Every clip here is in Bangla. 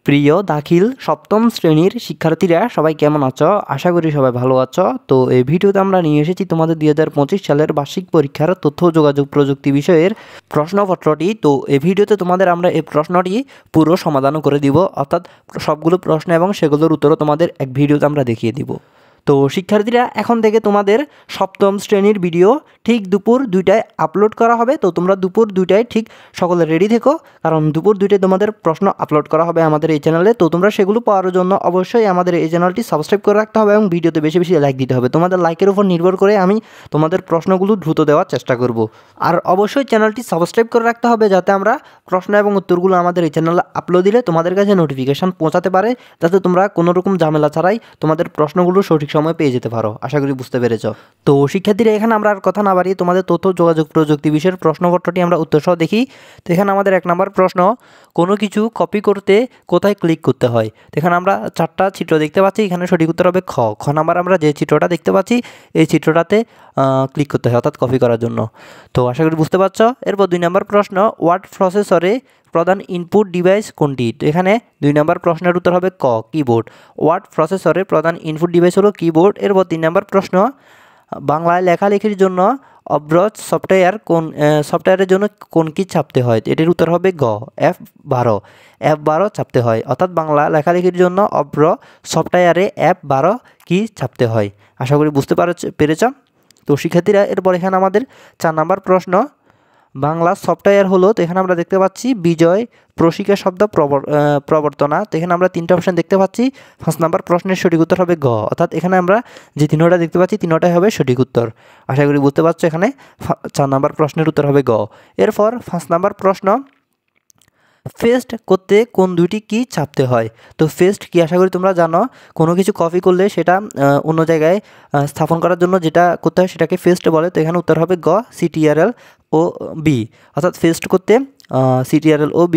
প্রিয় দাখিল সপ্তম শ্রেণীর শিক্ষার্থীরা সবাই কেমন আছো? আশা করি সবাই ভালো আছো। তো এই ভিডিওতে আমরা নিয়ে এসেছি তোমাদের 2025 সালের বার্ষিক পরীক্ষার তথ্য ও যোগাযোগ প্রযুক্তি বিষয়ের প্রশ্নপত্রটি। তো এই ভিডিওতে তোমাদের আমরা এই প্রশ্নটি পুরো সমাধান করে দিব, অর্থাৎ সবগুলো প্রশ্ন এবং সেগুলোর উত্তরও তোমাদের এক ভিডিওতে আমরা দেখিয়ে দিব। তো শিক্ষার্থীরা, এখন থেকে তোমাদের সপ্তম শ্রেণীর ভিডিও ঠিক দুপুর 2টায় আপলোড করা হবে। তো তোমরা দুপুর 2টায় ঠিক সকলে রেডি থেকো, কারণ দুপুর 2টায় তোমাদের প্রশ্ন আপলোড করা হবে আমাদের এই চ্যানেলে। তো তোমরা সেগুলো পাওয়ার জন্য অবশ্যই আমাদের এই চ্যানেলটি সাবস্ক্রাইব করে রাখতে হবে এবং ভিডিওতে বেশি বেশি লাইক দিতে হবে। তোমাদের লাইকের উপর নির্ভর করে আমি তোমাদের প্রশ্নগুলো দ্রুত দেওয়ার চেষ্টা করব। আর অবশ্যই চ্যানেলটি সাবস্ক্রাইব করে রাখতে হবে, যাতে আমরা প্রশ্ন এবং উত্তরগুলো আমাদের এই চ্যানেলে আপলোড দিলে তোমাদের কাছে নোটিফিকেশান পৌঁছাতে পারে, যাতে তোমরা কোনো রকম ঝামেলা ছাড়াই তোমাদের প্রশ্নগুলো সঠিক সময় পেয়ে যেতে পারো। আশা করি বুঝতে পেরেছ। তো শিক্ষার্থীরা, এখানে আমরা আর কথা না বাড়িয়ে তোমাদের তথ্য যোগাযোগ প্রযুক্তি বিষয়ের প্রশ্নপত্রটি আমরা উত্তরসহ দেখি। তো এখানে আমাদের 1 নম্বর প্রশ্ন, কোনো কিছু কপি করতে কোথায় ক্লিক করতে হয়? তো এখানে আমরা 4টা চিত্র দেখতে পাচ্ছি। এখানে সঠিক উত্তর হবে খ নাম্বার। আমরা যে চিত্রটা দেখতে পাচ্ছি এই চিত্রটাতে ক্লিক করতে হয়, অর্থাৎ কপি করার জন্য। তো আশা করি বুঝতে পারছো। এরপর 2 নম্বর প্রশ্ন, ওয়ার্ড প্রসেসরে প্রধান ইনপুট ডিভাইস কোনটি? তো এখানে 2 নম্বর প্রশ্নের উত্তর হবে ক, কিবোর্ড। ওয়ার্ড প্রসেসরে প্রধান ইনপুট ডিভাইস হলো কিবোর্ড। এরপর 3 নম্বর প্রশ্ন, বাংলায় লেখালেখির জন্য অব্রজ সফটওয়্যারের জন্য কোন কি চাপতে হয়? এটির উত্তর হবে গ, F12 চাপতে হয়। অর্থাৎ বাংলা লেখালেখির জন্য অব্র সফটওয়্যারে F12 কি চাপতে হয়। আশা করি বুঝতে পেরেছ। তো শিক্ষার্থীরা, এরপর এখানে আমাদের 4 নম্বর প্রশ্ন, বাংলা সফটওয়্যার হলো, তো এখানে আমরা দেখতে পাচ্ছি বিজয়, প্রশিকা শব্দ, প্রবর্তনা। তো এখানে আমরা 3টা অপশান দেখতে পাচ্ছি। 5 নম্বর প্রশ্নের সঠিক উত্তর হবে গ, অর্থাৎ এখানে আমরা যে 3টা দেখতে পাচ্ছি 3টাই হবে সঠিক উত্তর। আশা করি বুঝতে পারছো। এখানে 4 নম্বর প্রশ্নের উত্তর হবে গ। এরপর 5 নম্বর প্রশ্ন, পেস্ট করতে কোন 2টি কি চাপতে হয়? তো পেস্ট কি আশা করি তোমরা জানো। কোনো কিছু কপি করলে সেটা অন্য জায়গায় স্থাপন করার জন্য যেটা করতে হয় সেটাকে পেস্ট বলে। তো এখানে উত্তর হবে গ, CTRL ও B, অর্থাৎ পেস্ট করতে CTRL ও B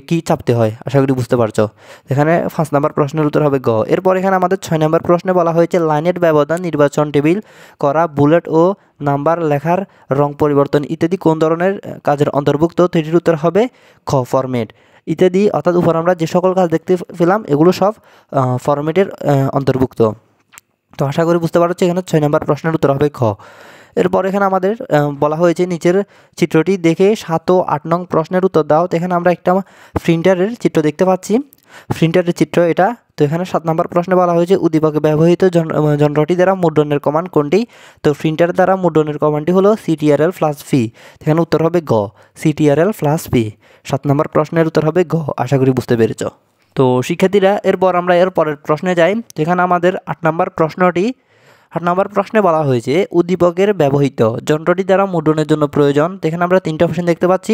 কি চাপতে হয়। আশা করি বুঝতে পারছো। এখানে 5 নম্বর প্রশ্নের উত্তর হবে গ। এরপর এখানে আমাদের 6 নম্বর প্রশ্নে বলা হয়েছে লাইনের ব্যবধান, নির্বাচন টেবিল করা, বুলেট ও নাম্বার লেখার রং পরিবর্তন ইত্যাদি কোন ধরনের কাজের অন্তর্ভুক্ত? তো এটির উত্তর হবে খ, ফরম্যাট ইত্যাদি। অর্থাৎ উপর আমরা যে সকল কাজ দেখতে পেলাম এগুলো সব ফরম্যাটের অন্তর্ভুক্ত। তো আশা করি বুঝতে পারছো। এখানে 6 নম্বর প্রশ্নের উত্তর হবে খ। এরপর এখানে আমাদের বলা হয়েছে নিচের চিত্রটি দেখে 7 ও 8 নং প্রশ্নের উত্তর দাও। তো এখানে আমরা একটা প্রিন্টারের চিত্র দেখতে পাচ্ছি, প্রিন্টারের চিত্র এটা। তো এখানে 7 নম্বর প্রশ্নে বলা হয়েছে উদ্দীপকে ব্যবহৃত যন্ত্রটি দ্বারা মুদ্রণের কমান্ড কোনটি? তো প্রিন্টার দ্বারা মুদ্রণের কমান্ডটি হলো CTRL+P। এখানে উত্তর হবে গ, CTRL+P। 7 নম্বর প্রশ্নের উত্তর হবে গ। আশা করি বুঝতে পেরেছ। তো শিক্ষার্থীরা, এরপর আমরা এর পরের প্রশ্নে যাই। এখানে আমাদের 8 নম্বর প্রশ্নটি, 8 নম্বর প্রশ্নে বলা হয়েছে উদ্দীপকের ব্যবহৃত যন্ত্রটি দ্বারা মুদ্রণের জন্য প্রয়োজন। তো এখানে আমরা 3টা অপশন দেখতে পাচ্ছি।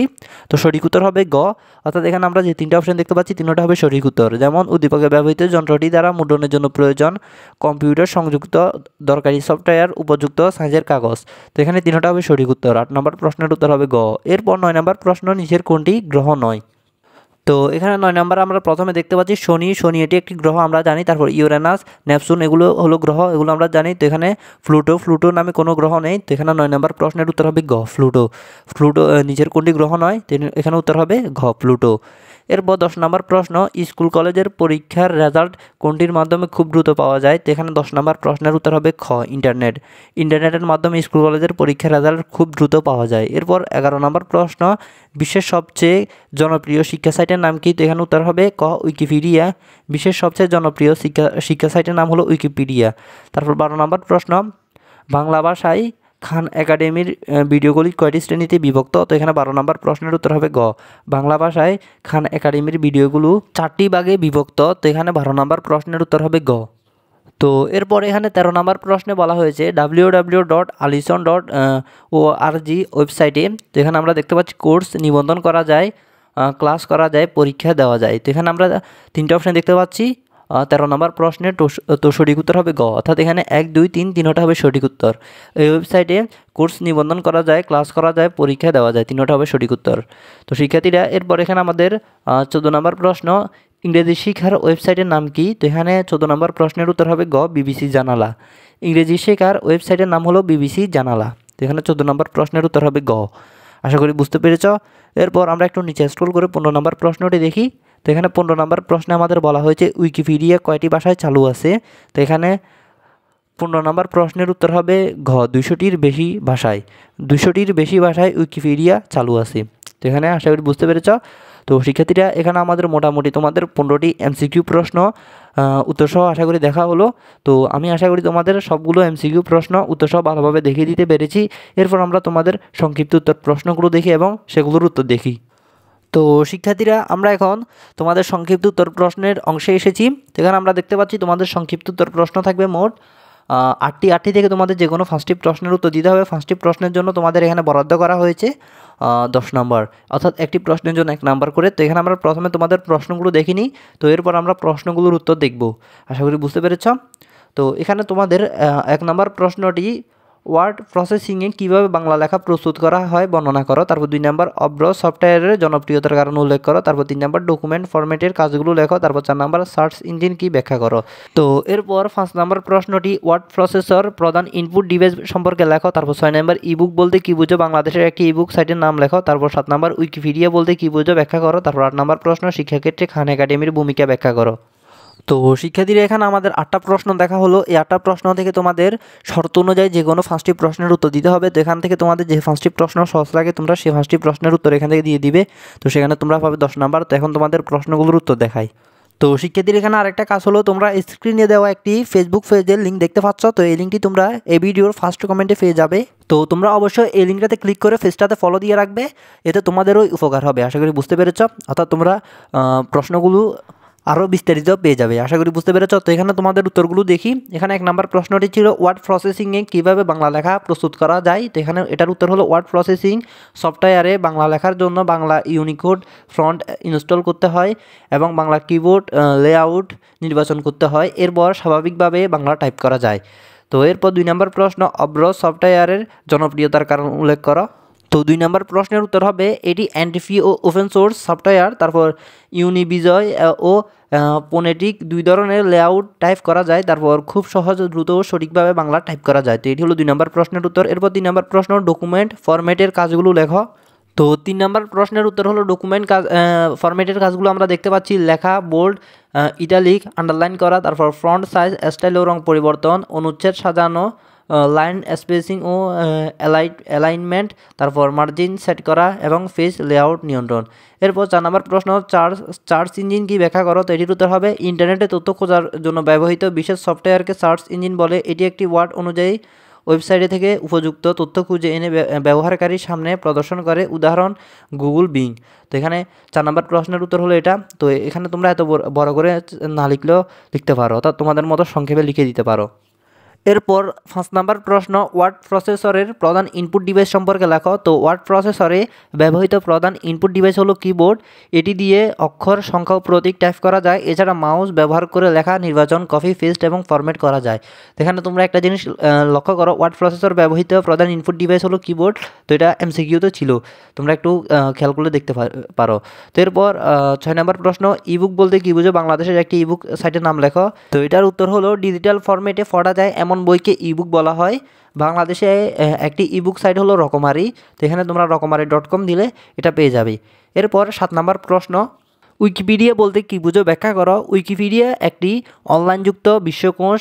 তো সঠিক উত্তর হবে গ, অর্থাৎ এখানে আমরা যে 3টা অপশন দেখতে পাচ্ছি 3টা হবে সঠিক উত্তর। যেমন উদ্দীপকে ব্যবহৃত যন্ত্রটি দ্বারা মুদ্রণের জন্য প্রয়োজন কম্পিউটার সংযুক্ত দরকারি সফটওয়্যার উপযুক্ত সাইজের কাগজ। তো এখানে 3টা হবে সঠিক উত্তর। 8 নম্বর প্রশ্নের উত্তর হবে গ। এরপর 9 নম্বর প্রশ্ন, নিচের কোনটি গ্রহ নয়? তো এখানে 9 নম্বর আমরা প্রথমে দেখতে পাচ্ছি শনি এটি একটি গ্রহ আমরা জানি। তারপর ইউরেনাস, নেপচুন এগুলো হলো গ্রহ, এগুলো আমরা জানি। তো এখানে প্লুটো নামে কোনো গ্রহ নেই। তো এখানে 9 নম্বর প্রশ্নের উত্তর হবে গ, প্লুটো নিচের কোনটি গ্রহ নয়? এখানে উত্তর হবে ঘ, প্লুটো। এরপর 10 নম্বর প্রশ্ন, স্কুল কলেজের পরীক্ষার রেজাল্ট কোনটির মাধ্যমে খুব দ্রুত পাওয়া যায়? তো এখানে 10 নম্বর প্রশ্নের উত্তর হবে খ, ইন্টারনেটের মাধ্যমে স্কুল কলেজের পরীক্ষার রেজাল্ট খুব দ্রুত পাওয়া যায়। এরপর 11 নম্বর প্রশ্ন, বিশ্বের সবচেয়ে জনপ্রিয় শিক্ষা সাইটের নাম কি? তো এখানে উত্তর হবে ক, উইকিপিডিয়া। বিশ্বের সবচেয়ে জনপ্রিয় শিক্ষা সাইটের নাম হলো উইকিপিডিয়া। তারপর 12 নম্বর প্রশ্ন, বাংলা ভাষায় খান একাডেমির ভিডিওগুলি কয়টি শ্রেণীতে বিভক্ত? তো এখানে 12 নম্বর প্রশ্নের উত্তর হবে গ, বাংলা ভাষায় খান একাডেমির ভিডিওগুলো 4টি ভাগে বিভক্ত। তো এখানে 12 নম্বর প্রশ্নের উত্তর হবে গ। তো এরপর এখানে 13 নম্বর প্রশ্নে বলা হয়েছে www.alison.org ওয়েবসাইটে। তো এখানে আমরা দেখতে পাচ্ছি কোর্স নিবন্ধন করা যায়, ক্লাস করা যায়, পরীক্ষা দেওয়া যায়। তো এখানে আমরা 3টা অপশান দেখতে পাচ্ছি 13 নম্বর প্রশ্নের। তো সঠিক উত্তর হবে গ, অর্থাৎ এখানে 1, 2, 3 3টা হবে সঠিক উত্তর। এই ওয়েবসাইটে কোর্স নিবন্ধন করা যায়, ক্লাস করা যায়, পরীক্ষা দেওয়া যায়, 3টা হবে সঠিক উত্তর। তো শিক্ষার্থীরা, এরপর এখানে আমাদের 14 নম্বর প্রশ্ন, ইংরেজি শিক্ষার ওয়েবসাইটের নাম কি? তো এখানে 14 নম্বর প্রশ্নের উত্তর হবে গ, BBC জানালা। ইংরেজি শেখার ওয়েবসাইটের নাম হলো BBC জানালা। তো এখানে 14 নম্বর প্রশ্নের উত্তর হবে গ। আশা করি বুঝতে পেরেছ। এরপর আমরা একটু নিচে স্ক্রল করে 15 নম্বর প্রশ্নটি দেখি। তো এখানে 15 নম্বর প্রশ্নে আমাদের বলা হয়েছে উইকিপিডিয়া কয়টি ভাষায় চালু আছে। তো এখানে 15 নম্বর প্রশ্নের উত্তর হবে ঘ 200টির বেশি ভাষায়। 200টির বেশি ভাষায় উইকিপিডিয়া চালু আছে। তো এখানে আশা করি বুঝতে পেরেছ। তো শিক্ষার্থীরা এখানে আমাদের মোটামুটি তোমাদের 15টি এমসিকিউ প্রশ্ন উত্তরসহ আশা করি দেখা হলো। তো আমি আশা করি তোমাদের সবগুলো এমসিকিউ প্রশ্ন উত্তরসহ ভালোভাবে দেখিয়ে দিতে পেরেছি। এরপর আমরা তোমাদের সংক্ষিপ্ত উত্তর প্রশ্নগুলো দেখি এবং সেগুলোর উত্তর দেখি। তো শিক্ষার্থীরা আমরা এখন তোমাদের সংক্ষিপ্ত উত্তর প্রশ্নের অংশে এসেছি। এখানে আমরা দেখতে পাচ্ছি তোমাদের সংক্ষিপ্ত উত্তর প্রশ্ন থাকবে মোট 8টি থেকে তোমাদের যে কোনো 5টি প্রশ্নের উত্তর দিতে হবে। 5টি প্রশ্নের জন্য তোমাদের এখানে বরাদ্দ করা হয়েছে 10 নম্বর, অর্থাৎ একটি প্রশ্নের জন্য 1 নম্বর করে। তো এখানে আমরা প্রথমে তোমাদের প্রশ্নগুলো দেখিনি, তো এরপর আমরা প্রশ্নগুলোর উত্তর দেখব। আশা করি বুঝতে পেরেছ। তো এখানে তোমাদের 1 নম্বর প্রশ্নটি ওয়ার্ড প্রসেসিংয়ে কীভাবে বাংলা লেখা প্রস্তুত করা হয় বর্ণনা করো। তারপর 2 নম্বর অব্র সফটওয়্যারের জনপ্রিয়তার কারণ উল্লেখ করো। তারপর 3 নম্বর ডকুমেন্ট ফরম্যাটের কাজগুলো লেখো। তারপর 4 নম্বর সার্চ ইঞ্জিন কি ব্যাখ্যা করো। তো এরপর 5 নম্বর প্রশ্নটি ওয়ার্ড প্রসেসর প্রধান ইনপুট ডিভাইস সম্পর্কে লেখো। তারপর 6 নম্বর ইবুক বলতে কী বুঝো, বাংলাদেশের একটি ইবুক সাইটের নাম লেখো। তারপর 7 নম্বর উইকিপিডিয়া বলতে কী বুঝো ব্যাখ্যা করো। তারপর 8 নম্বর প্রশ্ন শিক্ষাক্ষেত্রে খান একাডেমির ভূমিকা ব্যাখ্যা করো। তো শিক্ষার্থীরা এখানে আমাদের 8টা প্রশ্ন দেখা হলো। এই 8টা প্রশ্ন থেকে তোমাদের শর্ত অনুযায়ী যে কোনো 5টি প্রশ্নের উত্তর দিতে হবে। তো এখান থেকে তোমাদের যে 5টি প্রশ্ন সহজ লাগে তোমরা সেই 5টি প্রশ্নের উত্তর এখান থেকে দিয়ে দিবে। তো সেখানে তোমরা পাবে 10 নাম্বার। তো এখন তোমাদের প্রশ্নগুলোর উত্তর দেখাই। তো শিক্ষার্থীর এখানে আরেকটা কাজ হলো, তোমরা স্ক্রিনে দেওয়া একটি ফেসবুক পেজের লিঙ্ক দেখতে পাচ্ছ। তো এই লিঙ্কটি তোমরা এই ভিডিওর ফার্স্ট কমেন্টে পেয়ে যাবে। তো তোমরা অবশ্যই এই লিঙ্কটাতে ক্লিক করে পেজটাতে ফলো দিয়ে রাখবে, এতে তোমাদেরও উপকার হবে। আশা করি বুঝতে পেরেছ, অর্থাৎ তোমরা প্রশ্নগুলো আরও বিস্তারিত পেয়ে যাবে। আশা করি বুঝতে পেরেছ। তো এখানে তোমাদের উত্তরগুলো দেখি। এখানে 1 নম্বর প্রশ্নটি ছিল ওয়ার্ড প্রসেসিংয়ে কীভাবে বাংলা লেখা প্রস্তুত করা যায়। তো এখানে এটার উত্তর হলো ওয়ার্ড প্রসেসিং সফটওয়্যারে বাংলা লেখার জন্য বাংলা ইউনিকোড ফন্ট ইনস্টল করতে হয় এবং বাংলা কিবোর্ড লেআউট নির্বাচন করতে হয়, এরপর স্বাভাবিকভাবে বাংলা টাইপ করা যায়। তো এরপর 2 নম্বর প্রশ্ন অব্র সফটওয়্যারের জনপ্রিয়তার কারণ উল্লেখ করো। তো 2 নম্বর প্রশ্নের উত্তর হবে এটি অ্যান্টিফি ও ওপেন সোর্স সফটওয়্যার। তারপর ইউনিবিজয় ও ফোনেটিক 2 ধরনের লেআউট টাইপ করা যায়। তারপর খুব সহজ দ্রুত ও সঠিকভাবে বাংলা টাইপ করা যায়। তো এটি হলো 2 নম্বর প্রশ্নের উত্তর। এরপর 3 নম্বর প্রশ্ন ডকুমেন্ট ফরম্যাটের কাজগুলো লেখো। তো 3 নম্বর প্রশ্নের উত্তর হলো ডকুমেন্ট ফরম্যাটের কাজগুলো আমরা দেখতে পাচ্ছি লেখা, বোল্ড, ইটালিক, আন্ডারলাইন করা, তারপর ফ্রন্ট সাইজ, স্টাইল ও রং পরিবর্তন, অনুচ্ছেদ সাজানো, লাইন স্পেসিং ও অ্যালাইনমেন্ট, তারপর মার্জিন সেট করা এবং পেজ লেআউট নিয়ন্ত্রণ। এরপর 4 নম্বর প্রশ্ন সার্চ ইঞ্জিন কি ব্যাখ্যা করো। তো এটির উত্তর হবে ইন্টারনেটে তথ্য খোঁজার জন্য ব্যবহৃত বিশেষ সফটওয়্যারকে সার্চ ইঞ্জিন বলে। এটি একটি ওয়ার্ড অনুযায়ী ওয়েবসাইটে থেকে উপযুক্ত তথ্য খুঁজে এনে ব্যবহারকারীর সামনে প্রদর্শন করে, উদাহরণ গুগল বিং। তো এখানে 4 নম্বর প্রশ্নের উত্তর হলো এটা। তো এখানে তোমরা এত বড় করে না লিখলেও লিখতে পারো, অর্থাৎ তোমাদের মতো সংক্ষেপে লিখে দিতে পারো। এরপর 5 নম্বর প্রশ্ন ওয়ার্ড প্রসেসরের প্রধান ইনপুট ডিভাইস সম্পর্কে লেখো। তো ওয়ার্ড প্রসেসরে ব্যবহৃত প্রধান ইনপুট ডিভাইস হলো কিবোর্ড। এটি দিয়ে অক্ষর, সংখ্যা ও প্রতীক টাইপ করা যায়। এছাড়া মাউস ব্যবহার করে লেখা নির্বাচন, কপি, পেস্ট এবং ফরম্যাট করা যায়। এখানে তোমরা একটা জিনিস লক্ষ্য করো, ওয়ার্ড প্রসেসর ব্যবহৃত প্রধান ইনপুট ডিভাইস হলো কিবোর্ড। তো এটা এমসিকিউতে ছিল, তোমরা একটু খেয়াল করে দেখতে পারো। তো এরপর 6 নম্বর প্রশ্ন ইবুক বলতে কী বুঝো, বাংলাদেশের একটি ইবুক সাইটের নাম লেখো। তো এটার উত্তর হলো ডিজিটাল ফরম্যাটে পড়া যায় এমন বইকে ইবুক বলা হয়। বাংলাদেশে একটি ইবুক সাইট হলো রকমারি। তো এখানে তোমরা রকমারি.com দিলে এটা পেয়ে যাবে। এরপর 7 নম্বর প্রশ্ন উইকিপিডিয়া বলতে কী বুঝো ব্যাখ্যা করো। উইকিপিডিয়া একটি অনলাইনযুক্ত বিশ্বকোষ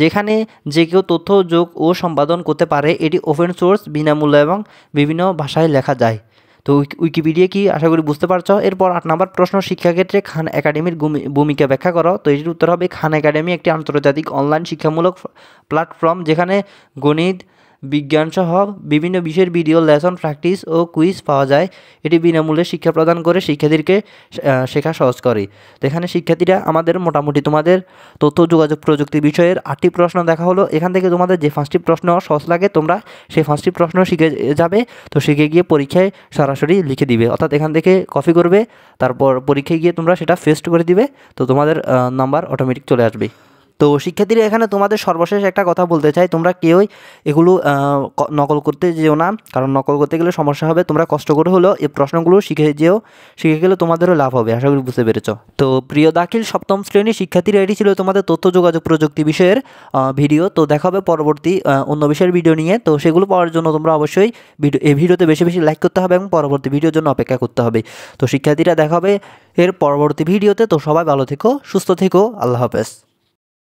যেখানে যে কেউ তথ্য যোগ ও সম্পাদন করতে পারে। এটি ওপেন সোর্স, বিনামূল্য এবং বিভিন্ন ভাষায় লেখা যায়। তো উইকিপিডিয়া কি আশা করি বুঝতে পারছো। এরপর 8 নম্বর প্রশ্ন শিক্ষাক্ষেত্রে খান একাডেমির ভূমিকা ব্যাখ্যা করো। তো এটির উত্তর হবে খান একাডেমি একটি আন্তর্জাতিক অনলাইন শিক্ষামূলক প্ল্যাটফর্ম যেখানে গণিত, বিজ্ঞান সহ বিভিন্ন বিষয়ের ভিডিও লেসন, প্র্যাকটিস ও কুইজ পাওয়া যায়। এটি বিনামূল্যে শিক্ষা প্রদান করে শিক্ষার্থীদেরকে শেখা সহজ করে। তো এখানে শিক্ষার্থীরা আমাদের মোটামুটি তোমাদের তথ্য যোগাযোগ প্রযুক্তি বিষয়ের 8টি প্রশ্ন দেখা হলো। এখান থেকে তোমাদের যে 5টি প্রশ্ন সহজ লাগে তোমরা সেই 5টি প্রশ্ন শিখে যাবে। তো শিখে গিয়ে পরীক্ষায় সরাসরি লিখে দিবে, অর্থাৎ এখান থেকে কপি করবে, তারপর পরীক্ষায় গিয়ে তোমরা সেটা পেস্ট করে দিবে। তো তোমাদের নাম্বার অটোমেটিক চলে আসবে। তো শিক্ষার্থীরা এখানে তোমাদের সর্বশেষ একটা কথা বলতে চাই, তোমরা কেউই এগুলো নকল করতে যেও না, কারণ নকল করতে গেলে সমস্যা হবে। তোমরা কষ্ট করে হলেও এই প্রশ্নগুলো শিখে গেলে তোমাদেরও লাভ হবে, আশা করি বুঝতে পেরেছ। তো প্রিয় দাখিল সপ্তম শ্রেণীর শিক্ষার্থীরা, এটি ছিল তোমাদের তথ্য যোগাযোগ প্রযুক্তি বিষয়ের ভিডিও। তো দেখা হবে পরবর্তী অন্য বিষয়ের ভিডিও নিয়ে। তো সেগুলো পাওয়ার জন্য তোমরা অবশ্যই এই ভিডিওতে বেশি বেশি লাইক করতে হবে এবং পরবর্তী ভিডিওর জন্য অপেক্ষা করতে হবে। তো শিক্ষার্থীরা দেখা হবে এর পরবর্তী ভিডিওতে। তো সবাই ভালো থেকো, সুস্থ থেকো, আল্লাহ হাফেজ।